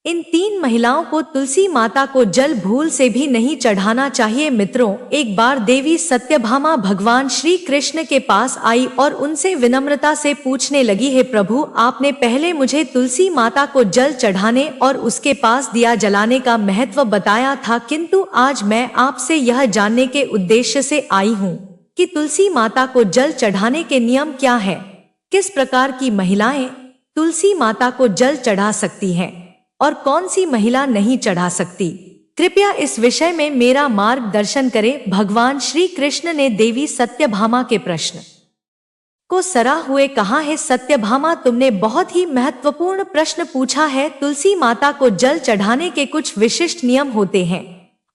इन 3 महिलाओं को तुलसी माता को जल भूल से भी नहीं चढ़ाना चाहिए। मित्रों, एक बार देवी सत्यभामा भगवान श्री कृष्ण के पास आई और उनसे विनम्रता से पूछने लगी, हे प्रभु, आपने पहले मुझे तुलसी माता को जल चढ़ाने और उसके पास दिया जलाने का महत्व बताया था, किंतु आज मैं आपसे यह जानने के उद्देश्य से आई हूँ कि तुलसी माता को जल चढ़ाने के नियम क्या है। किस प्रकार की महिलाएं तुलसी माता को जल चढ़ा सकती हैं और कौन सी महिला नहीं चढ़ा सकती। कृपया इस विषय में मेरा मार्गदर्शन करें। भगवान श्री कृष्ण ने देवी सत्यभामा के प्रश्न को सरा हुए कहा, है सत्यभामा, तुमने बहुत ही महत्वपूर्ण प्रश्न पूछा है। तुलसी माता को जल चढ़ाने के कुछ विशिष्ट नियम होते हैं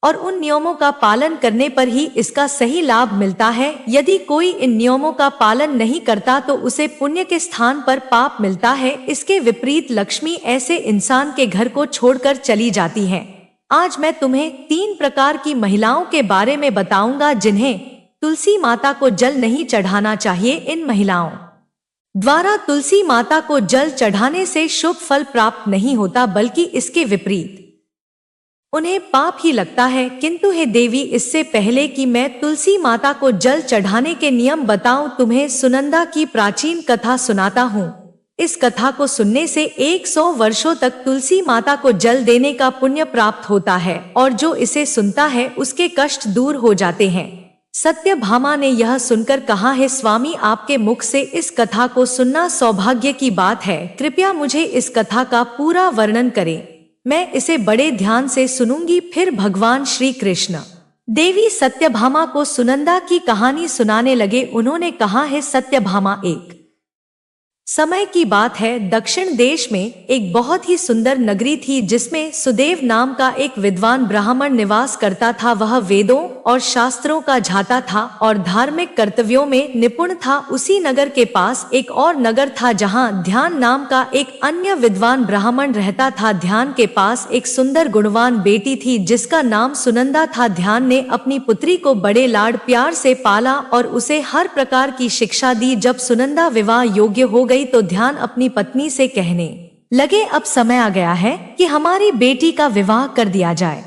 और उन नियमों का पालन करने पर ही इसका सही लाभ मिलता है। यदि कोई इन नियमों का पालन नहीं करता तो उसे पुण्य के स्थान पर पाप मिलता है। इसके विपरीत लक्ष्मी ऐसे इंसान के घर को छोड़कर चली जाती है। आज मैं तुम्हें 3 प्रकार की महिलाओं के बारे में बताऊंगा जिन्हें तुलसी माता को जल नहीं चढ़ाना चाहिए। इन महिलाओं द्वारा तुलसी माता को जल चढ़ाने से शुभ फल प्राप्त नहीं होता, बल्कि इसके विपरीत उन्हें पाप ही लगता है। किंतु हे देवी, इससे पहले कि मैं तुलसी माता को जल चढ़ाने के नियम बताऊं, तुम्हें सुनंदा की प्राचीन कथा सुनाता हूँ। इस कथा को सुनने से 100 वर्षों तक तुलसी माता को जल देने का पुण्य प्राप्त होता है और जो इसे सुनता है उसके कष्ट दूर हो जाते हैं। सत्यभामा ने यह सुनकर कहा, है स्वामी, आपके मुख से इस कथा को सुनना सौभाग्य की बात है। कृपया मुझे इस कथा का पूरा वर्णन करें, मैं इसे बड़े ध्यान से सुनूंगी। फिर भगवान श्री कृष्ण देवी सत्यभामा को सुनंदा की कहानी सुनाने लगे। उन्होंने कहा, है सत्यभामा, एक समय की बात है, दक्षिण देश में एक बहुत ही सुंदर नगरी थी जिसमें सुदेव नाम का एक विद्वान ब्राह्मण निवास करता था। वह वेदों और शास्त्रों का झाता था और धार्मिक कर्तव्यों में निपुण था। उसी नगर के पास एक और नगर था जहां ध्यान नाम का एक अन्य विद्वान ब्राह्मण रहता था। ध्यान के पास एक सुंदर गुणवान बेटी थी जिसका नाम सुनंदा था। ध्यान ने अपनी पुत्री को बड़े लाड प्यार से पाला और उसे हर प्रकार की शिक्षा दी। जब सुनंदा विवाह योग्य हो गई तो ध्यान अपनी पत्नी से कहने लगे, अब समय आ गया है कि हमारी बेटी का विवाह कर दिया जाए।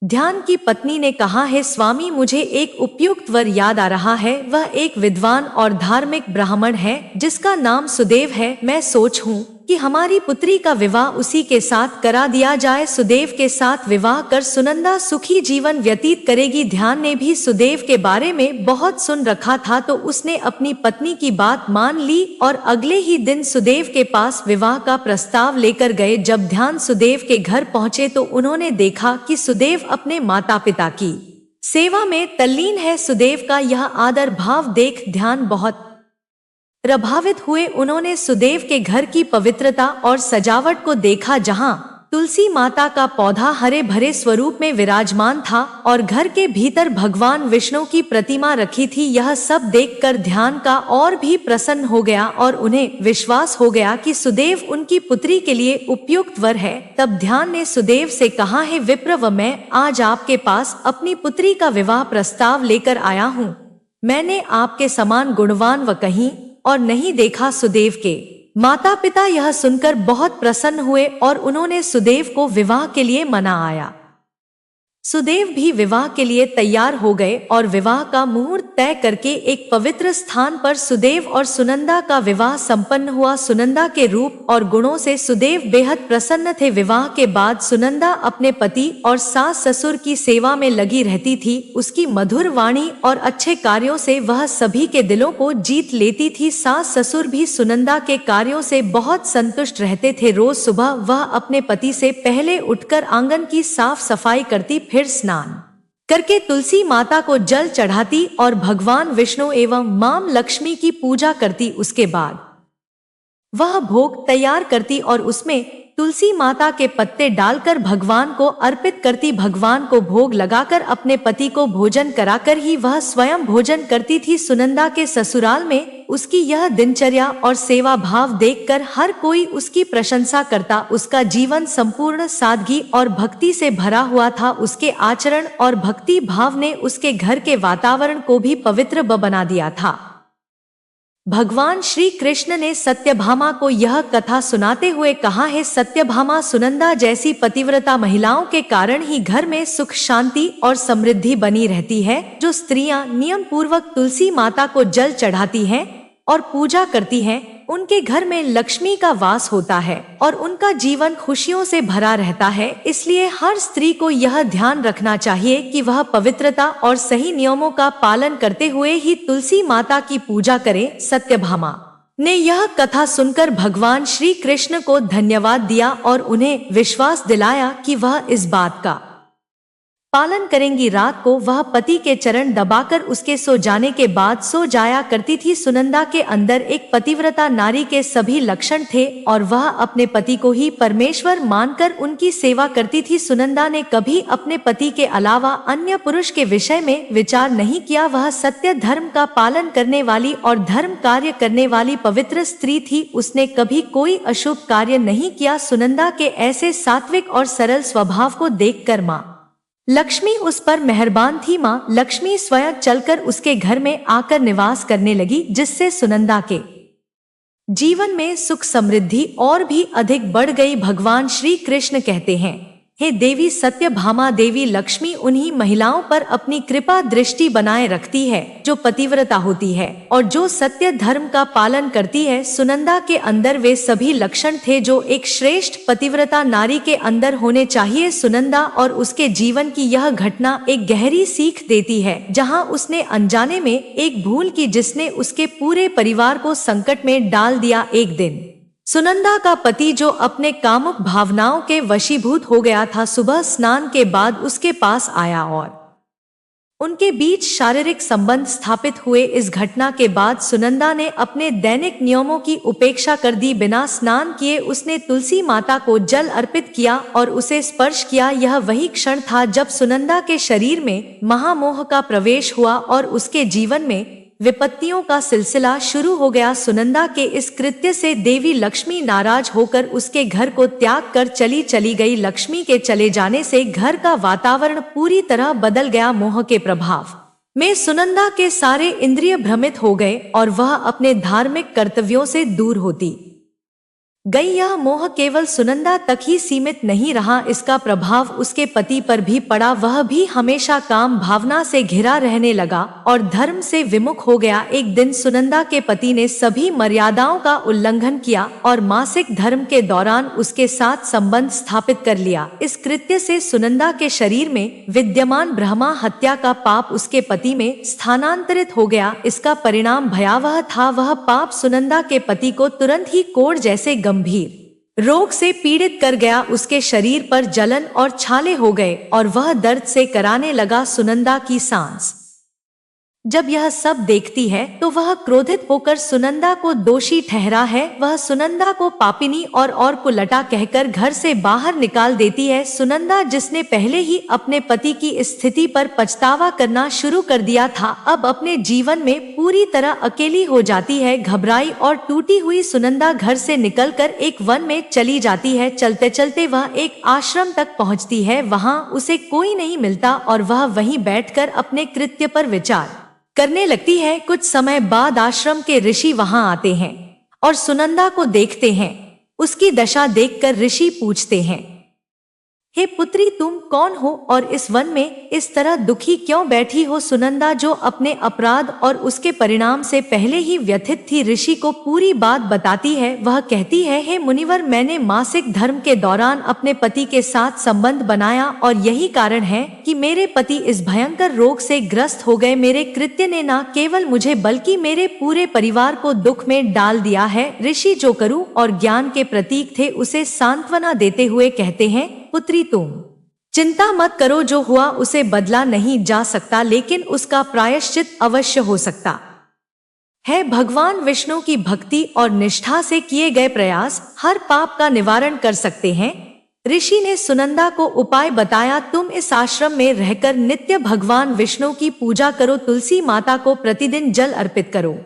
ध्यान की पत्नी ने कहा, है स्वामी, मुझे एक उपयुक्त वर याद आ रहा है। वह एक विद्वान और धार्मिक ब्राह्मण है जिसका नाम सुदेव है। मैं सोचूं कि हमारी पुत्री का विवाह उसी के साथ करा दिया जाए। सुदेव के साथ विवाह कर सुनंदा सुखी जीवन व्यतीत करेगी। ध्यान ने भी सुदेव के बारे में बहुत सुन रखा था तो उसने अपनी पत्नी की बात मान ली और अगले ही दिन सुदेव के पास विवाह का प्रस्ताव लेकर गए। जब ध्यान सुदेव के घर पहुंचे तो उन्होंने देखा कि सुदेव अपने माता पिता की सेवा में तल्लीन है। सुदेव का यह आदर भाव देख ध्यान बहुत प्रभावित हुए। उन्होंने सुदेव के घर की पवित्रता और सजावट को देखा, जहां तुलसी माता का पौधा हरे भरे स्वरूप में विराजमान था और घर के भीतर भगवान विष्णु की प्रतिमा रखी थी। यह सब देखकर ध्यान का और भी प्रसन्न हो गया और उन्हें विश्वास हो गया कि सुदेव उनकी पुत्री के लिए उपयुक्त वर है। तब ध्यान ने सुदेव से कहा, है विप्र, मैं आज आपके पास अपनी पुत्री का विवाह प्रस्ताव लेकर आया हूँ। मैंने आपके समान गुणवान व कहीं और नहीं देखा। सुदेव के माता पिता यह सुनकर बहुत प्रसन्न हुए और उन्होंने सुदेव को विवाह के लिए मनाया। सुदेव भी विवाह के लिए तैयार हो गए और विवाह का मुहूर्त तय करके एक पवित्र स्थान पर सुदेव और सुनंदा का विवाह संपन्न हुआ। सुनंदा के रूप और गुणों से सुदेव बेहद प्रसन्न थे। विवाह के बाद सुनंदा अपने पति और सास ससुर की सेवा में लगी रहती थी। उसकी मधुर वाणी और अच्छे कार्यों से वह सभी के दिलों को जीत लेती थी। सास ससुर भी सुनंदा के कार्यों से बहुत संतुष्ट रहते थे। रोज सुबह वह अपने पति से पहले उठकर आंगन की साफ सफाई करती, फिर स्नान करके तुलसी माता को जल चढ़ाती और भगवान विष्णु एवं मां लक्ष्मी की पूजा करती। उसके बाद वह भोग तैयार करती और उसमें तुलसी माता के पत्ते डालकर भगवान को अर्पित करती। भगवान को भोग लगाकर अपने पति को भोजन कराकर ही वह स्वयं भोजन करती थी। सुनंदा के ससुराल में उसकी यह दिनचर्या और सेवा भाव देखकर हर कोई उसकी प्रशंसा करता। उसका जीवन संपूर्ण सादगी और भक्ति से भरा हुआ था। उसके आचरण और भक्ति भाव ने उसके घर के वातावरण को भी पवित्र बना दिया था। भगवान श्री कृष्ण ने सत्यभामा को यह कथा सुनाते हुए कहा है, सत्यभामा, सुनंदा जैसी पतिव्रता महिलाओं के कारण ही घर में सुख, शांति और समृद्धि बनी रहती है। जो स्त्रियां नियम पूर्वक तुलसी माता को जल चढ़ाती हैं और पूजा करती हैं, उनके घर में लक्ष्मी का वास होता है और उनका जीवन खुशियों से भरा रहता है। इसलिए हर स्त्री को यह ध्यान रखना चाहिए कि वह पवित्रता और सही नियमों का पालन करते हुए ही तुलसी माता की पूजा करे। सत्यभामा ने यह कथा सुनकर भगवान श्री कृष्ण को धन्यवाद दिया और उन्हें विश्वास दिलाया कि वह इस बात का पालन करेंगी। रात को वह पति के चरण दबाकर उसके सो जाने के बाद सो जाया करती थी। सुनंदा के अंदर एक पतिव्रता नारी के सभी लक्षण थे और वह अपने पति को ही परमेश्वर मानकर उनकी सेवा करती थी। सुनंदा ने कभी अपने पति के अलावा अन्य पुरुष के विषय में विचार नहीं किया। वह सत्य धर्म का पालन करने वाली और धर्म कार्य करने वाली पवित्र स्त्री थी। उसने कभी कोई अशुभ कार्य नहीं किया। सुनंदा के ऐसे सात्विक और सरल स्वभाव को देखकर माँ लक्ष्मी उस पर मेहरबान थी। माँ लक्ष्मी स्वयं चलकर उसके घर में आकर निवास करने लगी, जिससे सुनंदा के जीवन में सुख समृद्धि और भी अधिक बढ़ गई। भगवान श्री कृष्ण कहते हैं, हे देवी सत्यभामा, देवी लक्ष्मी उन्हीं महिलाओं पर अपनी कृपा दृष्टि बनाए रखती है जो पतिव्रता होती है और जो सत्य धर्म का पालन करती है। सुनंदा के अंदर वे सभी लक्षण थे जो एक श्रेष्ठ पतिव्रता नारी के अंदर होने चाहिए। सुनंदा और उसके जीवन की यह घटना एक गहरी सीख देती है, जहां उसने अनजाने में एक भूल की जिसने उसके पूरे परिवार को संकट में डाल दिया। एक दिन सुनंदा का पति, जो अपने कामुक भावनाओं के वशीभूत हो गया था, सुबह स्नान के बाद उसके पास आया और उनके बीच शारीरिक संबंध स्थापित हुए। इस घटना के बाद सुनंदा ने अपने दैनिक नियमों की उपेक्षा कर दी। बिना स्नान किए उसने तुलसी माता को जल अर्पित किया और उसे स्पर्श किया। यह वही क्षण था जब सुनंदा के शरीर में महामोह का प्रवेश हुआ और उसके जीवन में विपत्तियों का सिलसिला शुरू हो गया। सुनंदा के इस कृत्य से देवी लक्ष्मी नाराज होकर उसके घर को त्याग कर चली गई। लक्ष्मी के चले जाने से घर का वातावरण पूरी तरह बदल गया। मोह के प्रभाव में सुनंदा के सारे इंद्रिय भ्रमित हो गए और वह अपने धार्मिक कर्तव्यों से दूर होती गई। यह मोह केवल सुनंदा तक ही सीमित नहीं रहा, इसका प्रभाव उसके पति पर भी पड़ा। वह भी हमेशा काम भावना से घिरा रहने लगा और धर्म से विमुख हो गया। एक दिन सुनंदा के पति ने सभी मर्यादाओं का उल्लंघन किया और मासिक धर्म के दौरान उसके साथ संबंध स्थापित कर लिया। इस कृत्य से सुनंदा के शरीर में विद्यमान ब्रह्मा हत्या का पाप उसके पति में स्थानांतरित हो गया। इसका परिणाम भयावह था। वह पाप सुनंदा के पति को तुरंत ही कोढ़ जैसे गंभीर रोग से पीड़ित कर गया। उसके शरीर पर जलन और छाले हो गए और वह दर्द से कराने लगा। सुनंदा की सांस जब यह सब देखती है तो वह क्रोधित होकर सुनंदा को दोषी ठहरा है। वह सुनंदा को पापिनी और कुलटा कहकर घर से बाहर निकाल देती है। सुनंदा, जिसने पहले ही अपने पति की स्थिति पर पछतावा करना शुरू कर दिया था, अब अपने जीवन में पूरी तरह अकेली हो जाती है। घबराई और टूटी हुई सुनंदा घर से निकलकर एक वन में चली जाती है। चलते चलते वह एक आश्रम तक पहुंचती है। वहां उसे कोई नहीं मिलता और वह वहीं बैठकर अपने कृत्य पर विचार करने लगती है। कुछ समय बाद आश्रम के ऋषि वहां आते हैं और सुनंदा को देखते हैं। उसकी दशा देखकर ऋषि पूछते हैं, हे पुत्री, तुम कौन हो और इस वन में इस तरह दुखी क्यों बैठी हो? सुनंदा, जो अपने अपराध और उसके परिणाम से पहले ही व्यथित थी, ऋषि को पूरी बात बताती है। वह कहती है, हे मुनिवर, मैंने मासिक धर्म के दौरान अपने पति के साथ संबंध बनाया और यही कारण है कि मेरे पति इस भयंकर रोग से ग्रस्त हो गए। मेरे कृत्य ने न केवल मुझे बल्कि मेरे पूरे परिवार को दुख में डाल दिया है। ऋषि, जो करुण और ज्ञान के प्रतीक थे, उसे सांत्वना देते हुए कहते हैं, पुत्री, तुम चिंता मत करो। जो हुआ उसे बदला नहीं जा सकता, लेकिन उसका प्रायश्चित अवश्य हो सकता है। भगवान विष्णु की भक्ति और निष्ठा से किए गए प्रयास हर पाप का निवारण कर सकते हैं। ऋषि ने सुनंदा को उपाय बताया, तुम इस आश्रम में रहकर नित्य भगवान विष्णु की पूजा करो, तुलसी माता को प्रतिदिन जल अर्पित करो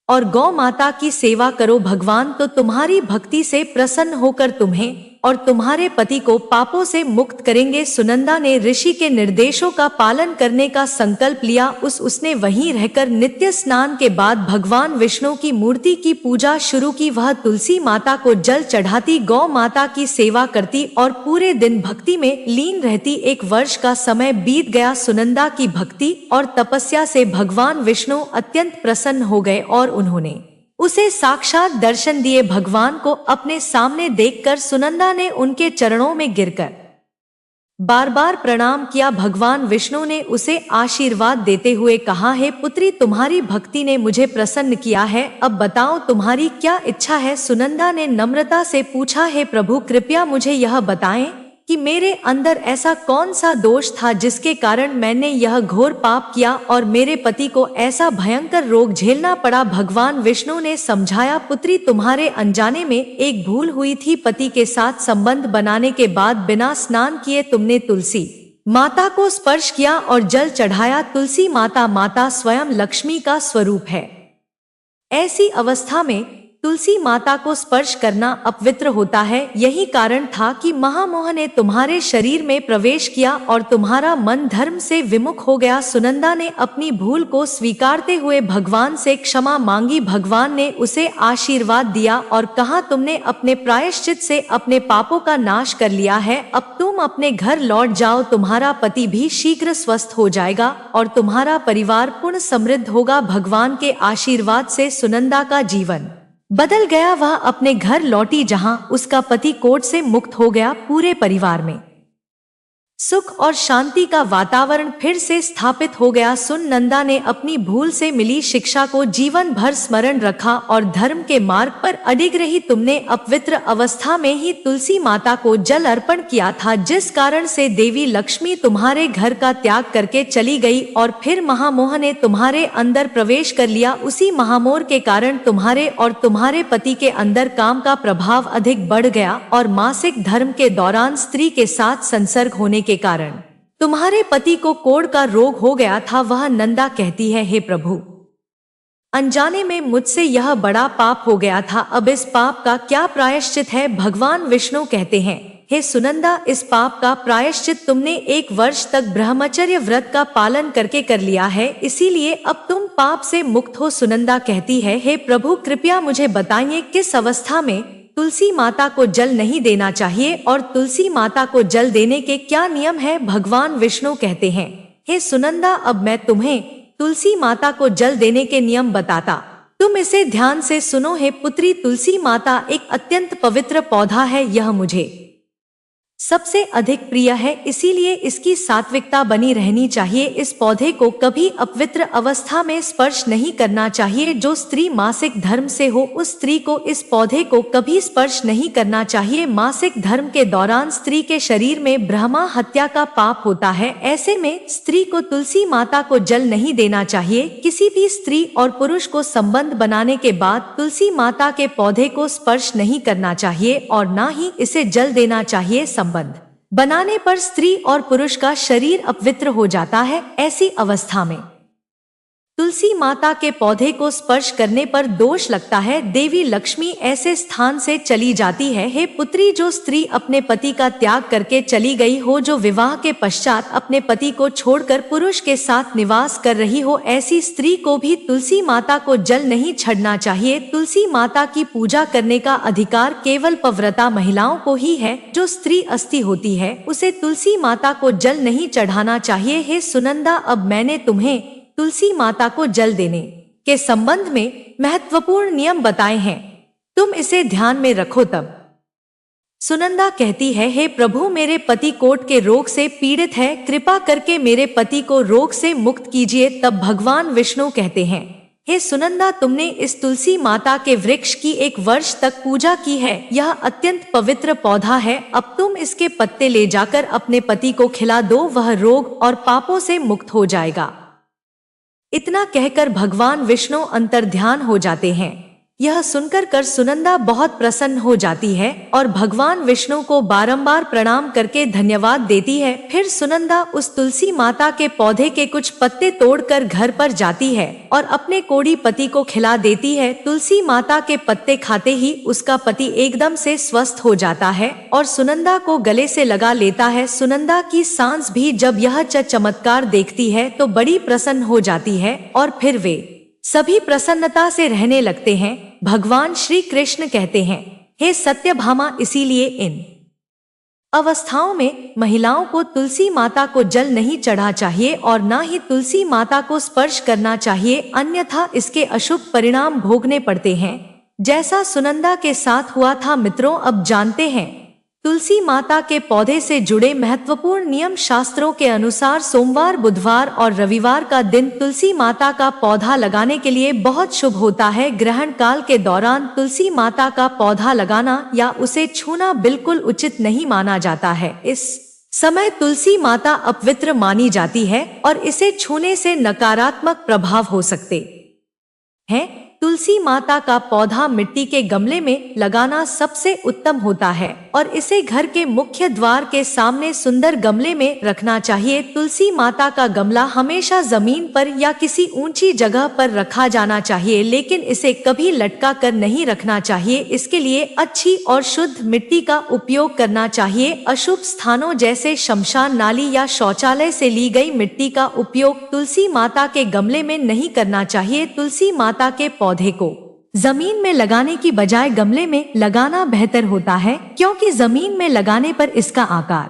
और गौ माता की सेवा करो। भगवान तो तुम्हारी भक्ति से प्रसन्न होकर तुम्हें और तुम्हारे पति को पापों से मुक्त करेंगे। सुनंदा ने ऋषि के निर्देशों का पालन करने का संकल्प लिया। उसने वहीं रहकर नित्य स्नान के बाद भगवान विष्णु की मूर्ति की पूजा शुरू की। वह तुलसी माता को जल चढ़ाती, गौ माता की सेवा करती और पूरे दिन भक्ति में लीन रहती। 1 वर्ष का समय बीत गया। सुनंदा की भक्ति और तपस्या से भगवान विष्णु अत्यंत प्रसन्न हो गए और उन्होंने उसे साक्षात दर्शन दिए। भगवान को अपने सामने देखकर सुनंदा ने उनके चरणों में गिरकर बार बार प्रणाम किया। भगवान विष्णु ने उसे आशीर्वाद देते हुए कहा, हे पुत्री, तुम्हारी भक्ति ने मुझे प्रसन्न किया है। अब बताओ तुम्हारी क्या इच्छा है। सुनंदा ने नम्रता से पूछा, हे प्रभु, कृपया मुझे यह बताएं कि मेरे अंदर ऐसा कौन सा दोष था जिसके कारण मैंने यह घोर पाप किया और मेरे पति को ऐसा भयंकर रोग झेलना पड़ा। भगवान विष्णु ने समझाया, पुत्री, तुम्हारे अनजाने में एक भूल हुई थी। पति के साथ संबंध बनाने के बाद बिना स्नान किए तुमने तुलसी माता को स्पर्श किया और जल चढ़ाया। तुलसी माता स्वयं लक्ष्मी का स्वरूप है। ऐसी अवस्था में तुलसी माता को स्पर्श करना अपवित्र होता है। यही कारण था कि महामोह ने तुम्हारे शरीर में प्रवेश किया और तुम्हारा मन धर्म से विमुख हो गया। सुनंदा ने अपनी भूल को स्वीकारते हुए भगवान से क्षमा मांगी। भगवान ने उसे आशीर्वाद दिया और कहा, तुमने अपने प्रायश्चित से अपने पापों का नाश कर लिया है। अब तुम अपने घर लौट जाओ। तुम्हारा पति भी शीघ्र स्वस्थ हो जाएगा और तुम्हारा परिवार पूर्ण समृद्ध होगा। भगवान के आशीर्वाद से सुनंदा का जीवन बदल गया। वह अपने घर लौटी जहां उसका पति कोढ़ से मुक्त हो गया। पूरे परिवार में सुख और शांति का वातावरण फिर से स्थापित हो गया। सुनंदा ने अपनी भूल से मिली शिक्षा को जीवन भर स्मरण रखा और धर्म के मार्ग पर अडिग रही। तुमने अपवित्र अवस्था में ही तुलसी माता को जल अर्पण किया था, जिस कारण से देवी लक्ष्मी तुम्हारे घर का त्याग करके चली गई और फिर महामोह ने तुम्हारे अंदर प्रवेश कर लिया। उसी महामोह के कारण तुम्हारे और तुम्हारे पति के अंदर काम का प्रभाव अधिक बढ़ गया और मासिक धर्म के दौरान स्त्री के साथ संसर्ग होने के कारण तुम्हारे पति को कोढ़ का रोग हो गया था। वह नंदा कहती है, हे प्रभु, अनजाने में मुझसे यह बड़ा पाप हो गया था। अब इस पाप का क्या प्रायश्चित है। भगवान विष्णु कहते हैं, हे सुनंदा, इस पाप का प्रायश्चित तुमने 1 वर्ष तक ब्रह्मचर्य व्रत का पालन करके कर लिया है, इसीलिए अब तुम पाप से मुक्त हो। सुनंदा कहती है, हे प्रभु, कृपया मुझे बताइए किस अवस्था में तुलसी माता को जल नहीं देना चाहिए और तुलसी माता को जल देने के क्या नियम है। भगवान विष्णु कहते हैं, हे सुनंदा, अब मैं तुम्हें तुलसी माता को जल देने के नियम बताता, तुम इसे ध्यान से सुनो। हे पुत्री, तुलसी माता एक अत्यंत पवित्र पौधा है। यह मुझे सबसे अधिक प्रिय है, इसीलिए इसकी सात्विकता बनी रहनी चाहिए। इस पौधे को कभी अपवित्र अवस्था में स्पर्श नहीं करना चाहिए। जो स्त्री मासिक धर्म से हो, उस स्त्री को इस पौधे को कभी स्पर्श नहीं करना चाहिए। मासिक धर्म के दौरान स्त्री के शरीर में ब्रह्मा हत्या का पाप होता है। ऐसे में स्त्री को तुलसी माता को जल नहीं देना चाहिए। किसी भी स्त्री और पुरुष को संबंध बनाने के बाद तुलसी माता के पौधे को स्पर्श नहीं करना चाहिए और न ही इसे जल देना चाहिए। संबंध बनाने पर स्त्री और पुरुष का शरीर अपवित्र हो जाता है। ऐसी अवस्था में तुलसी माता के पौधे को स्पर्श करने पर दोष लगता है। देवी लक्ष्मी ऐसे स्थान से चली जाती है। हे पुत्री, जो स्त्री अपने पति का त्याग करके चली गई हो, जो विवाह के पश्चात अपने पति को छोड़कर पुरुष के साथ निवास कर रही हो, ऐसी स्त्री को भी तुलसी माता को जल नहीं छड़ना चाहिए। तुलसी माता की पूजा करने का अधिकार केवल पतिव्रता महिलाओं को ही है। जो स्त्री अस्थि होती है, उसे तुलसी माता को जल नहीं चढ़ाना चाहिए। हे सुनंदा, अब मैंने तुम्हें तुलसी माता को जल देने के संबंध में महत्वपूर्ण नियम बताए हैं, तुम इसे ध्यान में रखो। तब सुनंदा कहती है, हे प्रभु, मेरे पति कोढ़ के रोग से पीड़ित है, कृपा करके मेरे पति को रोग से मुक्त कीजिए। तब भगवान विष्णु कहते हैं, हे सुनंदा, तुमने इस तुलसी माता के वृक्ष की 1 वर्ष तक पूजा की है। यह अत्यंत पवित्र पौधा है। अब तुम इसके पत्ते ले जाकर अपने पति को खिला दो, वह रोग और पापों से मुक्त हो जाएगा। इतना कहकर भगवान विष्णु अंतर्ध्यान हो जाते हैं। यह सुनकर कर सुनंदा बहुत प्रसन्न हो जाती है और भगवान विष्णु को बारंबार प्रणाम करके धन्यवाद देती है। फिर सुनंदा उस तुलसी माता के पौधे के कुछ पत्ते तोड़कर घर पर जाती है और अपने कोढ़ी पति को खिला देती है। तुलसी माता के पत्ते खाते ही उसका पति एकदम से स्वस्थ हो जाता है और सुनंदा को गले से लगा लेता है। सुनंदा की सांस भी जब यह चमत्कार देखती है तो बड़ी प्रसन्न हो जाती है और फिर वे सभी प्रसन्नता से रहने लगते हैं। भगवान श्री कृष्ण कहते हैं, हे सत्यभामा, इसीलिए इन अवस्थाओं में महिलाओं को तुलसी माता को जल नहीं चढ़ा चाहिए और न ही तुलसी माता को स्पर्श करना चाहिए, अन्यथा इसके अशुभ परिणाम भोगने पड़ते हैं, जैसा सुनंदा के साथ हुआ था। मित्रों, अब जानते हैं तुलसी माता के पौधे से जुड़े महत्वपूर्ण नियम। शास्त्रों के अनुसार सोमवार, बुधवार और रविवार का दिन तुलसी माता का पौधा लगाने के लिए बहुत शुभ होता है। ग्रहण काल के दौरान तुलसी माता का पौधा लगाना या उसे छूना बिल्कुल उचित नहीं माना जाता है। इस समय तुलसी माता अपवित्र मानी जाती है और इसे छूने से नकारात्मक प्रभाव हो सकते हैं। तुलसी माता का पौधा मिट्टी के गमले में लगाना सबसे उत्तम होता है और इसे घर के मुख्य द्वार के सामने सुंदर गमले में रखना चाहिए। तुलसी माता का गमला हमेशा जमीन पर या किसी ऊंची जगह पर रखा जाना चाहिए, लेकिन इसे कभी लटका कर नहीं रखना चाहिए। इसके लिए अच्छी और शुद्ध मिट्टी का उपयोग करना चाहिए। अशुभ स्थानों जैसे शमशान, नाली या शौचालय से ली गई मिट्टी का उपयोग तुलसी माता के गमले में नहीं करना चाहिए। तुलसी माता के पौधे को जमीन में लगाने की बजाय गमले में लगाना बेहतर होता है, क्योंकि जमीन में लगाने पर इसका आकार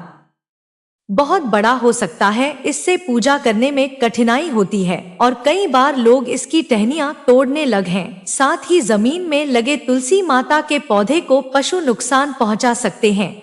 बहुत बड़ा हो सकता है। इससे पूजा करने में कठिनाई होती है और कई बार लोग इसकी टहनियां तोड़ने लगे हैं। साथ ही जमीन में लगे तुलसी माता के पौधे को पशु नुकसान पहुंचा सकते हैं।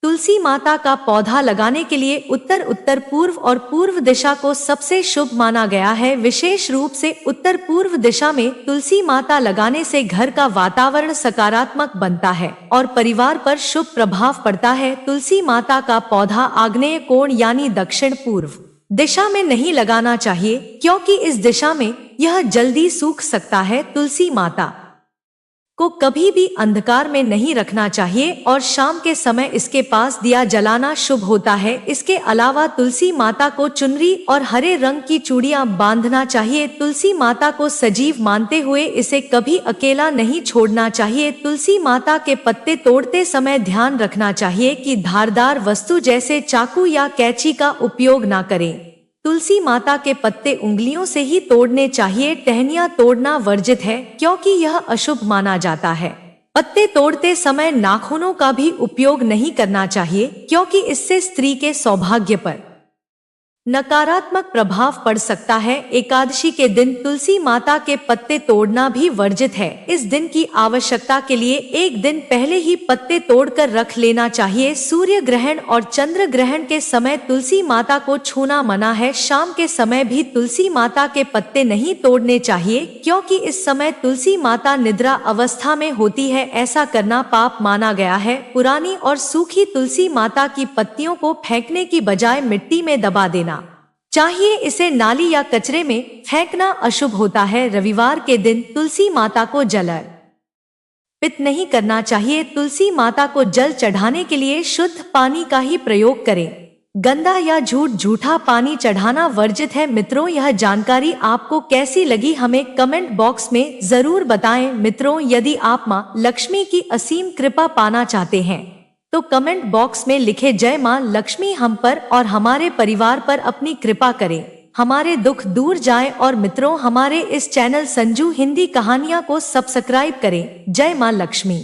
तुलसी माता का पौधा लगाने के लिए उत्तर, उत्तर पूर्व और पूर्व दिशा को सबसे शुभ माना गया है। विशेष रूप से उत्तर पूर्व दिशा में तुलसी माता लगाने से घर का वातावरण सकारात्मक बनता है और परिवार पर शुभ प्रभाव पड़ता है। तुलसी माता का पौधा आग्नेय कोण यानी दक्षिण पूर्व दिशा में नहीं लगाना चाहिए, क्योंकि इस दिशा में यह जल्दी सूख सकता है। तुलसी माता को कभी भी अंधकार में नहीं रखना चाहिए और शाम के समय इसके पास दिया जलाना शुभ होता है। इसके अलावा तुलसी माता को चुनरी और हरे रंग की चूड़ियां बांधना चाहिए। तुलसी माता को सजीव मानते हुए इसे कभी अकेला नहीं छोड़ना चाहिए। तुलसी माता के पत्ते तोड़ते समय ध्यान रखना चाहिए कि धारदार वस्तु जैसे चाकू या कैंची का उपयोग ना करें। तुलसी माता के पत्ते उंगलियों से ही तोड़ने चाहिए। टहनियां तोड़ना वर्जित है, क्योंकि यह अशुभ माना जाता है। पत्ते तोड़ते समय नाखूनों का भी उपयोग नहीं करना चाहिए, क्योंकि इससे स्त्री के सौभाग्य पर नकारात्मक प्रभाव पड़ सकता है। एकादशी के दिन तुलसी माता के पत्ते तोड़ना भी वर्जित है। इस दिन की आवश्यकता के लिए एक दिन पहले ही पत्ते तोड़कर रख लेना चाहिए। सूर्य ग्रहण और चंद्र ग्रहण के समय तुलसी माता को छूना मना है। शाम के समय भी तुलसी माता के पत्ते नहीं तोड़ने चाहिए, क्योंकि इस समय तुलसी माता निद्रा अवस्था में होती है। ऐसा करना पाप माना गया है। पुरानी और सूखी तुलसी माता की पत्तियों को फेंकने की बजाय मिट्टी में दबा देना चाहिए। इसे नाली या कचरे में फेंकना अशुभ होता है। रविवार के दिन तुलसी माता को जल अर्पित नहीं करना चाहिए। तुलसी माता को जल चढ़ाने के लिए शुद्ध पानी का ही प्रयोग करें। गंदा या झूठा पानी चढ़ाना वर्जित है। मित्रों, यह जानकारी आपको कैसी लगी हमें कमेंट बॉक्स में जरूर बताएं। मित्रों, यदि आप मां लक्ष्मी की असीम कृपा पाना चाहते हैं तो कमेंट बॉक्स में लिखे जय मां लक्ष्मी हम पर और हमारे परिवार पर अपनी कृपा करें, हमारे दुख दूर जाएं। और मित्रों, हमारे इस चैनल संजू हिंदी कहानियां को सब्सक्राइब करें। जय मां लक्ष्मी।